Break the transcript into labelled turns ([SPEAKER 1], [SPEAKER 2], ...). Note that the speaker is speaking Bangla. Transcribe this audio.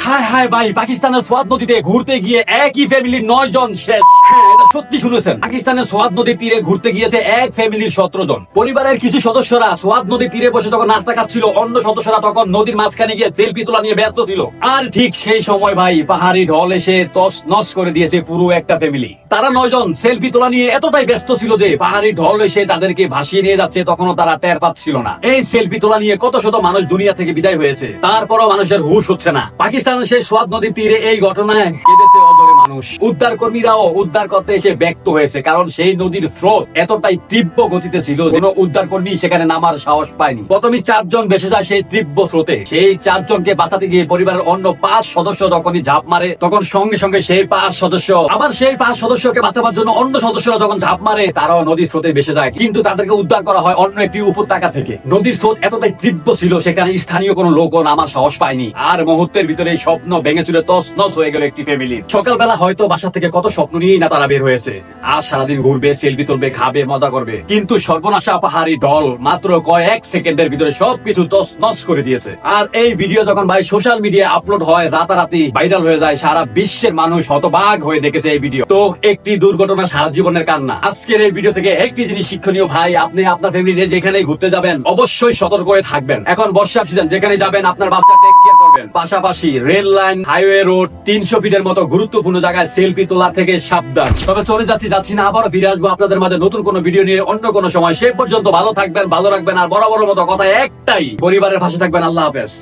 [SPEAKER 1] হায় হায় ভাই, পাকিস্তানের সোয়াত নদীতে ঘুরতে গিয়ে একই ফ্যামিলির 9 জন শেষ। হ্যাঁ, এটা সত্যি শুনেছেন। পাকিস্তানের সোয়াত নদীর তীরে ঘুরতে গিয়েছে এক ফ্যামিলির 17 জন। পরিবারের কিছু সদস্যরা সোয়াত নদীর তীরে বসে যখন নাস্তা খাচ্ছিল, অন্য সদস্যরা তখন নদীর মাঝখানে গিয়ে সেলফি তোলা নিয়ে ব্যস্ত ছিল। আর ঠিক সেই সময় ভাই পাহাড়ি ঢল এসে তছনছ করে দিয়েছে পুরো একটা ফ্যামিলি। তারা 9 জন সেলফি তোলা নিয়ে এতটাই ব্যস্ত ছিল যে পাহাড়ি ঢল এসে তাদেরকে ভাসিয়ে নিয়ে যাচ্ছে, তখনও তারা টের পাচ্ছিল না। এই সেলফি তোলা নিয়ে কত শত মানুষ দুনিয়া থেকে বিদায় হয়েছে, তারপরও মানুষের হুঁশ হচ্ছে না। পাকিস্তানের সেই সোয়াত নদীর তীরে এই ঘটনায় কেঁদেছে অজরে মানুষ। উদ্ধার কর্মীরাও উদ্ধার করতে এসে ব্যক্ত হয়েছে, কারণ সেই নদীর স্রোত এতটাই তীব্র গতিতে ছিল কোন উদ্ধার কর্মী সেখানে নামার সাহস পায়নি। প্রথমে 4 জন ভেসে যায় সেই তীব্র স্রোতে। সেই 4 জনকে বাঁচাতে গিয়ে পরিবারের অন্য 5 সদস্য যখনই ঝাঁপ মারে, তখন সঙ্গে সঙ্গে সেই 5 সদস্য আবার সেই 5 সদস্যকে বাঁচাবার জন্য অন্য সদস্যরা যখন ঝাঁপ মারে, তারাও নদীর স্রোতে ভেসে যায়। কিন্তু তাদেরকে উদ্ধার করা হয় অন্য একটি উপত্যকা থেকে। নদীর স্রোত এতটাই তীব্র ছিল সেখানে স্থানীয় কোনো লোকও নামার সাহস পায়নি। আর মুহূর্তের ভিতরে এই স্বপ্ন ভেঙে চুরে তছনছ হয়ে গেল একটি ফ্যামিলি। সকালবেলা হয়তো বাসা থেকে কত স্বপ্ন নিয়েই না তারা বের হয়েছে, আর সারাদিন ঘুরবে, সেলফি তুলবে, খাবে, মজা করবে। কিন্তু সর্বনাশা পাহাড়ি ঢল মাত্র কয়েক সেকেন্ডের ভিতরে সবকিছু তছনছ করে দিয়েছে। আর এই ভিডিও যখন ভাই সোশ্যাল মিডিয়ায় আপলোড হয়, রাতারাতি ভাইরাল হয়ে যায়। সারা বিশ্বের মানুষ হতবাক হয়ে দেখেছে এই ভিডিও। তো একটি দুর্ঘটনা সারা জীবনের কান্না। আজকের এই ভিডিও থেকে একটি জিনিস শিক্ষণীয় ভাই, আপনি আপনার ফ্যামিলি নিয়ে যেখানেই ঘুরতে যাবেন অবশ্যই সতর্ক হয়ে থাকবেন। এখন বর্ষার সিজন, যেখানে যাবেন আপনার বাচ্চা টেক কেয়ার করবেন। পাশাপাশি রেল লাইন, হাইওয়ে রোড, 300 ফিটের মতো গুরুত্বপূর্ণ জায়গায় সেলফি তোলা থেকে সাবধান। তবে চলে যাচ্ছি না, আবারও ফিরে আসবো আপনাদের মাঝে নতুন কোনো ভিডিও নিয়ে অন্য কোনো সময়। সে পর্যন্ত ভালো থাকবেন, ভালো রাখবেন, আর বরাবর মতো কথা একটাই, পরিবারের পাশে থাকবেন। আল্লাহ হাফেজ।